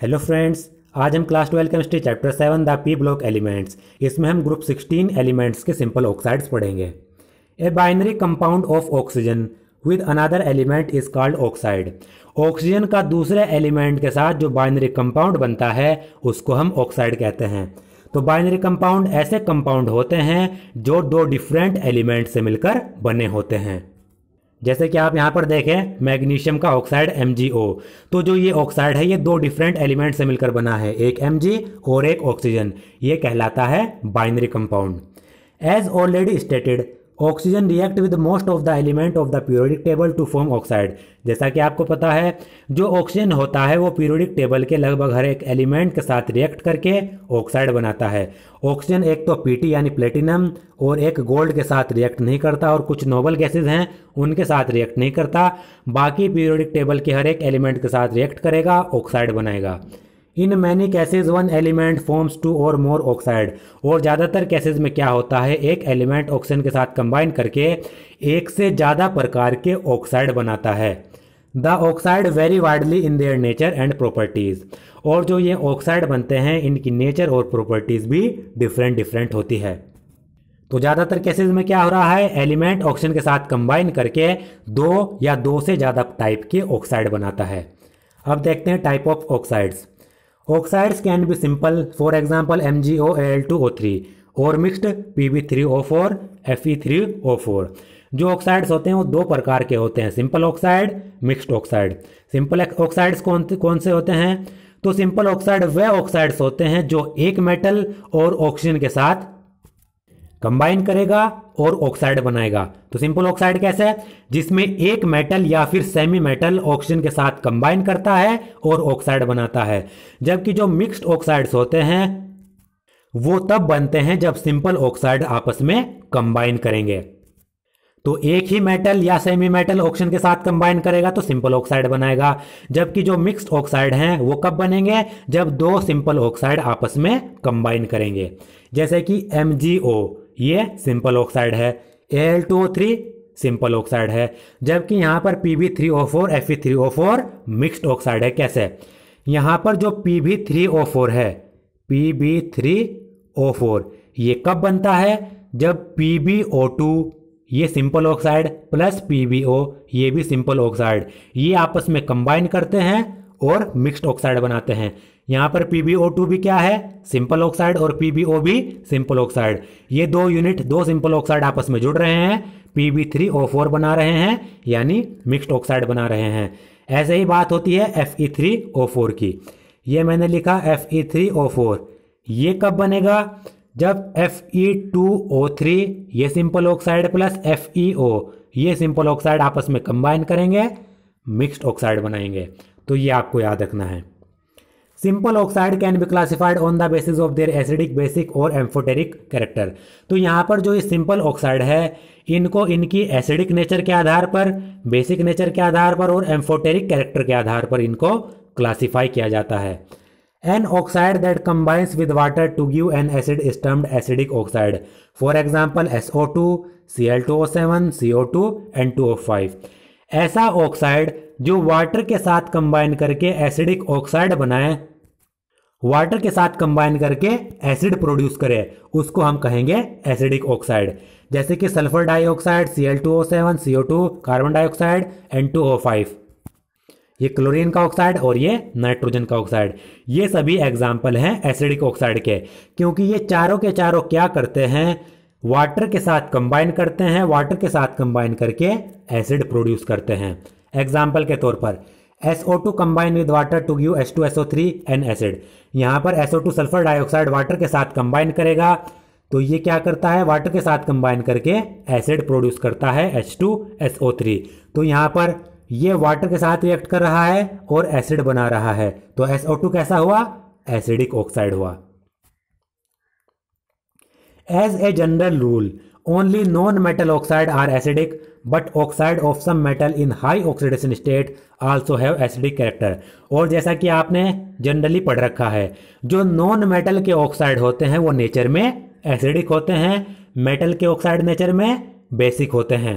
Hello friends, आज हम class 12 chemistry chapter 7 the P block elements, इसमें हम ग्रुप 16 एलिमेंट्स के सिंपल ऑक्साइड्स पढ़ेंगे। A binary compound of oxygen with another element is called oxide. Oxygen का दूसरे element के साथ जो बाइनरी कंपाउंड बनता है उसको हम ऑक्साइड कहते हैं। तो बाइनरी कंपाउंड ऐसे कंपाउंड होते हैं जो दो डिफरेंट एलिमेंट से मिलकर बने होते हैं। जैसे कि आप यहाँ पर देखें, मैग्नीशियम का ऑक्साइड MgO। तो जो ये ऑक्साइड है ये दो डिफरेंट एलिमेंट से मिलकर बना है, एक Mg और एक ऑक्सीजन। ये कहलाता है binary compound. As already stated, oxygen react with most of the element of the periodic table to form oxide. जैसा कि आपको पता है, जो ऑक्सीजन होता है वो पीरियोडिक टेबल के लगभग हर एक एलिमेंट के साथ रिएक्ट करके ऑक्साइड बनाता है। ऑक्सीजन एक तो Pt यानी प्लेटिनम और एक गोल्ड के साथ रिएक्ट नहीं करता, और कुछ नोबल गैसेज हैं उनके साथ रिएक्ट नहीं करता। बाकी पीरियोडिक टेबल के हर एक एलिमेंट के साथ रिएक्ट करेगा, ऑक्साइड बनाएगा। In many cases one element forms two और मोर ऑक्साइड। और ज़्यादातर केसेज में क्या होता है, एक एलिमेंट ऑक्सीजन के साथ कंबाइन करके एक से ज़्यादा प्रकार के ऑक्साइड बनाता है। The oxide very widely in their nature and properties. और जो ये ऑक्साइड बनते हैं इनकी नेचर और प्रॉपर्टीज़ भी डिफरेंट होती है। तो ज़्यादातर केसेज में क्या हो रहा है, एलिमेंट ऑक्सीजन के साथ कंबाइन करके दो या दो से ज़्यादा टाइप के ऑक्साइड बनाता है। अब देखते हैं type of oxides. Oxides can be simple, for example MgO, Al2O3 और mixed Pb3O4, Fe3O4। जो ऑक्साइड्स होते हैं वो दो प्रकार के होते हैं, simple oxide, mixed oxide. Simple oxides कौन से होते हैं? तो सिंपल ऑक्साइड वे ऑक्साइड्स होते हैं जो एक मेटल और ऑक्सीजन के साथ कंबाइन करेगा और ऑक्साइड बनाएगा। तो सिंपल ऑक्साइड कैसे है? जिसमें एक मेटल या फिर सेमी मेटल ऑक्सीजन के साथ कंबाइन करता है और ऑक्साइड बनाता है। जबकि जो मिक्स्ड ऑक्साइड्स होते हैं वो तब बनते हैं जब सिंपल ऑक्साइड आपस में कंबाइन करेंगे। तो एक ही मेटल या सेमी मेटल ऑक्सीजन के साथ कंबाइन करेगा तो सिंपल ऑक्साइड बनाएगा। जबकि जो मिक्स्ड ऑक्साइड हैं वो कब बनेंगे, जब दो सिंपल ऑक्साइड आपस में कंबाइन करेंगे। जैसे कि MgO ये सिंपल ऑक्साइड है, Al2O3 सिंपल ऑक्साइड है, जबकि यहाँ पर Pb3O4, Fe3O4 मिक्स्ड ऑक्साइड है। कैसे? यहाँ पर जो Pb3O4 है, Pb3O4 ये कब बनता है, जब PbO2 ये सिंपल ऑक्साइड प्लस PbO ये भी सिंपल ऑक्साइड ये आपस में कंबाइन करते हैं और मिक्स्ड ऑक्साइड बनाते हैं। यहाँ पर PbO2 भी क्या है, सिंपल ऑक्साइड, और PbO भी सिंपल ऑक्साइड। ये दो यूनिट दो सिंपल ऑक्साइड आपस में जुड़ रहे हैं, Pb3O4 बना रहे हैं, यानी मिक्स्ड ऑक्साइड बना रहे हैं। ऐसे ही बात होती है Fe3O4 की। ये मैंने लिखा Fe3O4 ये कब बनेगा, जब Fe2O3 ये सिंपल ऑक्साइड प्लस FeO ये सिंपल ऑक्साइड आपस में कंबाइन करेंगे, मिक्स्ड ऑक्साइड बनाएंगे। तो ये आपको याद रखना है। Simple oxide can be classified on the basis of their acidic, basic और एम्फोटेरिक कैरेक्टर। तो यहाँ पर जो ये सिंपल ऑक्साइड है इनको इनकी एसिडिक नेचर के आधार पर, बेसिक नेचर के आधार पर और एम्फोटेरिक कैरेक्टर के आधार पर इनको क्लासिफाई किया जाता है। An oxide that combines with water to give an acid is termed acidic oxide. For example, SO2, Cl2O7, CO2, N2O5। ऐसा ऑक्साइड जो वाटर के साथ कंबाइन करके एसिडिक ऑक्साइड बनाए, वाटर के साथ कंबाइन करके एसिड प्रोड्यूस करे, उसको हम कहेंगे एसिडिक ऑक्साइड। जैसे कि sulphur dioxide, Cl2O7, CO2, carbon dioxide, N2O5 ये क्लोरीन का ऑक्साइड और ये नाइट्रोजन का ऑक्साइड। ये सभी एग्जाम्पल हैं एसिडिक ऑक्साइड के, क्योंकि ये चारों के चारों क्या करते हैं, वाटर के साथ कंबाइन करते हैं, वाटर के साथ कंबाइन करके एसिड प्रोड्यूस करते हैं। एग्जाम्पल के तौर पर SO2 combine with water to give H2SO3 an acid. यहाँ पर SO2 सल्फर डाइऑक्साइड वाटर के साथ कंबाइन करेगा तो ये क्या करता है, वाटर के साथ कंबाइन करके एसिड प्रोड्यूस करता है H2SO3। तो यहाँ पर ये वाटर के साथ रिएक्ट कर रहा है और एसिड बना रहा है, तो SO2 कैसा हुआ, एसिडिक ऑक्साइड हुआ। As a general rule only non metal oxide are acidic, but oxide of some metal in high oxidation state also have acidic character. और जैसा कि आपने जनरली पढ़ रखा है, जो नॉन मेटल के ऑक्साइड होते हैं वो नेचर में एसिडिक होते हैं, मेटल के ऑक्साइड नेचर में बेसिक होते हैं।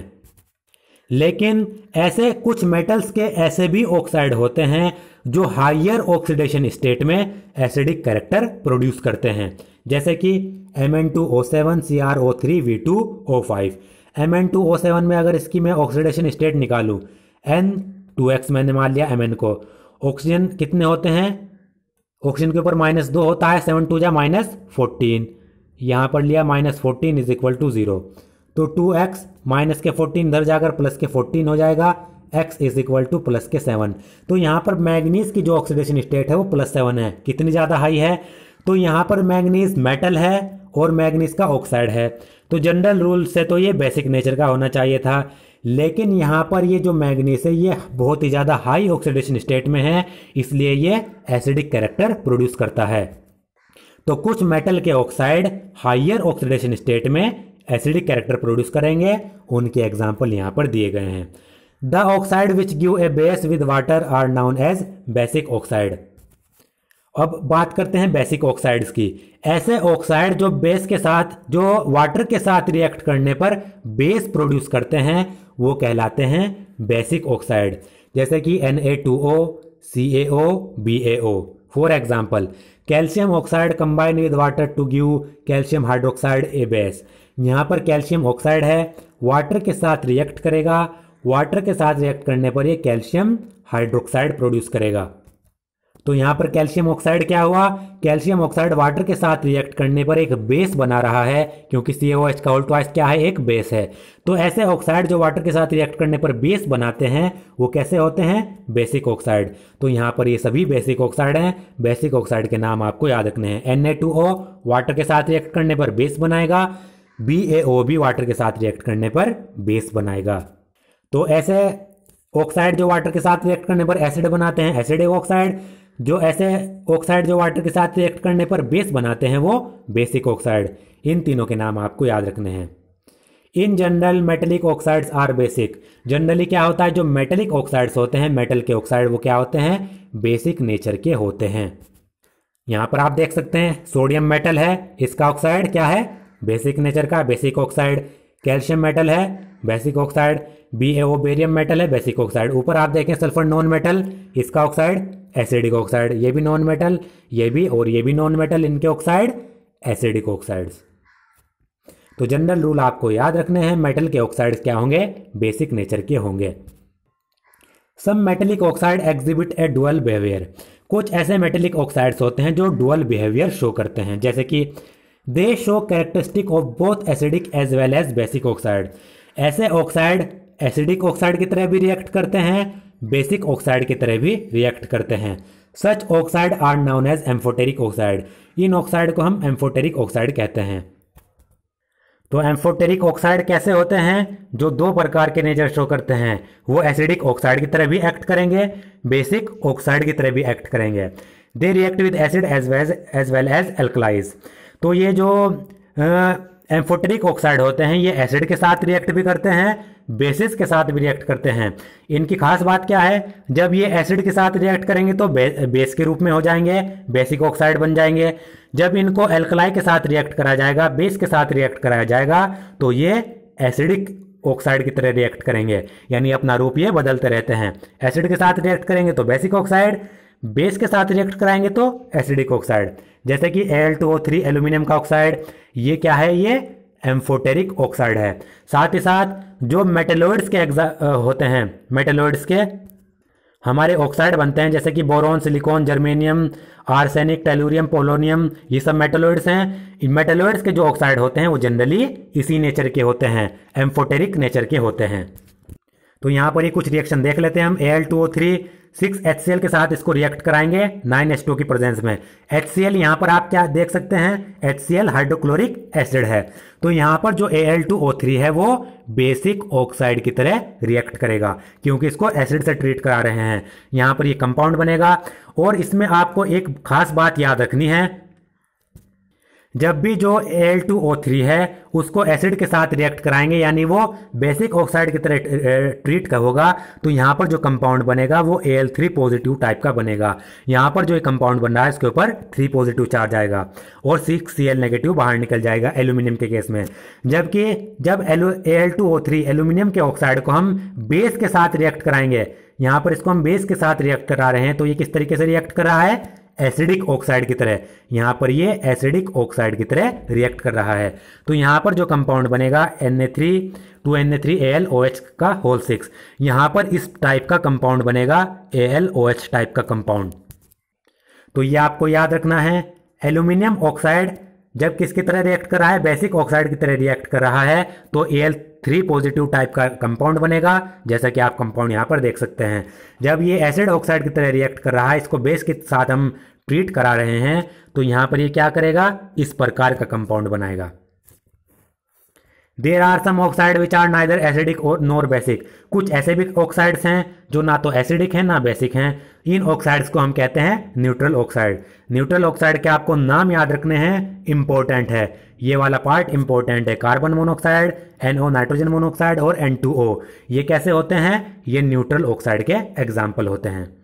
लेकिन ऐसे कुछ मेटल्स के ऐसे भी ऑक्साइड होते हैं जो हायर ऑक्सीडेशन स्टेट में एसिडिक कैरेक्टर प्रोड्यूस करते हैं, जैसे कि Mn2O7 CrO3 V2O5। Mn2O7 में अगर इसकी मैं ऑक्सीडेशन स्टेट निकालूं, N2X मैंने मान लिया Mn को, ऑक्सीजन कितने होते हैं, ऑक्सीजन के ऊपर -2 होता है, 7 2 जा -14, यहाँ पर लिया -14 इज इक्वल टू 0, तो 2x माइनस के 14 इधर जाकर प्लस के 14 हो जाएगा, x is equal two plus के 7। तो यहाँ पर मैग्नीज की जो ऑक्सीडेशन स्टेट है वो +7 है। कितनी ज़्यादा हाई है, तो यहाँ पर मैग्नीज मेटल है और मैग्नीज का ऑक्साइड है, तो जनरल रूल से तो ये बेसिक नेचर का होना चाहिए था, लेकिन यहाँ पर ये जो मैग्नीज है ये बहुत ही ज़्यादा हाई ऑक्सीडेशन स्टेट में है, इसलिए ये एसिडिक कैरेक्टर प्रोड्यूस करता है। तो कुछ मेटल के ऑक्साइड हायर ऑक्सीडेशन स्टेट में एसिडिक कैरेक्टर प्रोड्यूस करेंगे, उनके एग्जाम्पल यहाँ पर दिए गए हैं। The oxide which give a base with water are known as basic oxide. अब बात करते हैं बेसिक ऑक्साइड्स की। ऐसे ऑक्साइड जो बेस के साथ, जो वाटर के साथ रिएक्ट करने पर बेस प्रोड्यूस करते हैं, वो कहलाते हैं बेसिक ऑक्साइड, जैसे कि Na2O, CaO, BaO। For example, calcium oxide combine with water to give calcium hydroxide a base. यहाँ पर कैल्शियम ऑक्साइड है, वाटर के साथ रिएक्ट करेगा, वाटर के साथ रिएक्ट करने पर ये कैल्शियम हाइड्रोक्साइड प्रोड्यूस करेगा। तो यहाँ पर कैल्शियम ऑक्साइड क्या हुआ, कैल्शियम ऑक्साइड वाटर के साथ रिएक्ट करने पर एक बेस बना रहा है, क्योंकि CaOH का होल ट्वाइस क्या है, एक बेस है। तो ऐसे ऑक्साइड जो वाटर के साथ रिएक्ट करने पर बेस बनाते हैं, वो कैसे होते हैं, बेसिक ऑक्साइड। तो यहाँ पर ये सभी बेसिक ऑक्साइड हैं। बेसिक ऑक्साइड के नाम आपको याद रखने हैं। Na2O वाटर के साथ रिएक्ट करने पर बेस बनाएगा, BaO भी वाटर के साथ रिएक्ट करने पर बेस बनाएगा। तो ऐसे ऑक्साइड जो वाटर के साथ रिएक्ट करने पर एसिड बनाते हैं, एसिडिक ऑक्साइड। जो ऐसे ऑक्साइड जो वाटर के साथ रिएक्ट करने पर बेस बनाते हैं, वो बेसिक ऑक्साइड। इन तीनों के नाम आपको याद रखने हैं। In general metallic oxides are basic. Generally क्या होता है, जो मेटेलिक ऑक्साइड्स होते हैं, मेटल के ऑक्साइड, वो क्या होते हैं, बेसिक नेचर के होते हैं। यहाँ पर आप देख सकते हैं सोडियम मेटल है, इसका ऑक्साइड क्या है, बेसिक नेचर का, बेसिक ऑक्साइड। कैल्शियम मेटल है, basic oxide. BaO barium metal है, बेसिक ऑक्साइड। ऊपर आप देखें सल्फर नॉन मेटल, इसका ऑक्साइड एसिडिक ऑक्साइड। ये भी नॉन मेटल, ये भी और ये भी नॉन मेटल, इनके ऑक्साइड एसिडिक ऑक्साइड्स। तो जनरल रूल आपको याद रखने हैं, मेटल के ऑक्साइड्स क्या होंगे, बेसिक नेचर के होंगे। Some metallic oxide exhibit a dual behaviour. कुछ ऐसे मेटेलिक ऑक्साइड्स होते हैं जो डुअल बिहेवियर शो करते हैं, जैसे कि they show characteristic of both acidic as well as basic oxide. ऐसे ऑक्साइड एसिडिक ऑक्साइड की तरह भी रिएक्ट करते हैं, बेसिक ऑक्साइड की तरह भी रिएक्ट करते हैं। Such oxide are known as amphoteric oxide. इन ऑक्साइड को हम एम्फोटेरिक ऑक्साइड कहते हैं। तो एम्फोटेरिक ऑक्साइड कैसे होते हैं, जो दो प्रकार के नेचर शो करते हैं। वो एसिडिक ऑक्साइड की तरह भी एक्ट करेंगे, बेसिक ऑक्साइड की तरह भी एक्ट करेंगे। They react with acid as well as alkalis. तो ये जो एम्फोटेरिक ऑक्साइड होते हैं, ये एसिड के साथ रिएक्ट भी करते हैं, बेसिस के साथ भी रिएक्ट करते हैं। इनकी खास बात क्या है, जब ये एसिड के साथ रिएक्ट करेंगे तो बेस के रूप में हो जाएंगे, बेसिक ऑक्साइड बन जाएंगे। जब इनको एल्कलाई के साथ रिएक्ट कराया जाएगा, बेस के साथ रिएक्ट कराया जाएगा, तो ये एसिडिक ऑक्साइड की तरह रिएक्ट करेंगे, यानी अपना रूप ये बदलते रहते हैं। एसिड के साथ रिएक्ट करेंगे तो बेसिक ऑक्साइड, बेस के साथ रिएक्ट कराएंगे तो एसिडिक ऑक्साइड। जैसे कि Al2O3 एल्यूमिनियम का ऑक्साइड, ये क्या है, ये एम्फोटेरिक ऑक्साइड है। साथ ही साथ जो मेटलॉइड्स के होते हैं, मेटलॉइड्स के हमारे ऑक्साइड बनते हैं, जैसे कि boron, silicon, germanium, arsenic, tellurium, polonium, ये सब मेटलॉइड्स हैं। इन मेटलॉइड्स के जो ऑक्साइड होते हैं वो जनरली इसी नेचर के होते हैं, एम्फोटेरिक नेचर के होते हैं। तो यहाँ पर ये कुछ रिएक्शन देख लेते हैं हम। Al2O3 6HCl के साथ इसको रिएक्ट कराएंगे 9H2 की प्रेजेंस में। HCl यहाँ पर आप क्या देख सकते हैं, HCl हाइड्रोक्लोरिक एसिड है। तो यहाँ पर जो Al2O3 है वो बेसिक ऑक्साइड की तरह रिएक्ट करेगा, क्योंकि इसको एसिड से ट्रीट करा रहे हैं। यहाँ पर ये कंपाउंड बनेगा। और इसमें आपको एक खास बात याद रखनी है, जब भी जो Al2O3 है उसको एसिड के साथ रिएक्ट कराएंगे, यानी वो बेसिक ऑक्साइड की तरह ट्रीट का होगा, तो यहाँ पर जो कंपाउंड बनेगा वो Al3 पॉजिटिव टाइप का बनेगा। यहाँ पर जो कंपाउंड बन रहा है इसके ऊपर 3 पॉजिटिव चार्ज आएगा और 6Cl नेगेटिव बाहर निकल जाएगा एल्यूमिनियम के केस में। जबकि जब Al2O3 एल्यूमिनियम के ऑक्साइड को हम बेस के साथ रिएक्ट कराएंगे, यहाँ पर इसको हम बेस के साथ रिएक्ट करा रहे हैं, तो ये किस तरीके से रिएक्ट कर रहा है? एसिडिक ऑक्साइड की तरह। यहां पर ये एसिडिक ऑक्साइड की तरह रिएक्ट कर रहा है। तो यहां पर जो कंपाउंड बनेगा Na3 2Na3AlOH का होल 6, यहां पर इस टाइप का कंपाउंड बनेगा AlOH टाइप का कंपाउंड। तो ये आपको याद रखना है, एल्यूमिनियम ऑक्साइड जब किसकी तरह रिएक्ट कर रहा है? बेसिक ऑक्साइड की तरह रिएक्ट कर रहा है, तो Al3 पॉजिटिव टाइप का कंपाउंड बनेगा, जैसा कि आप कंपाउंड यहां पर देख सकते हैं। जब ये एसिड ऑक्साइड की तरह रिएक्ट कर रहा है, इसको बेस के साथ हम ट्रीट करा रहे हैं, तो यहां पर ये क्या करेगा? इस प्रकार का कंपाउंड बनाएगा। There are some oxide which are neither acidic और नॉर बेसिक। कुछ ऐसे भी ऑक्साइड्स हैं जो ना तो एसिडिक हैं ना बेसिक हैं। इन ऑक्साइड्स को हम कहते हैं न्यूट्रल ऑक्साइड। न्यूट्रल ऑक्साइड के आपको नाम याद रखने हैं, इंपॉर्टेंट है, ये वाला पार्ट इंपॉर्टेंट है। Carbon monoxide, NO nitrogen monoxide और N2O, ये कैसे होते हैं? ये न्यूट्रल ऑक्साइड के एग्जाम्पल होते हैं।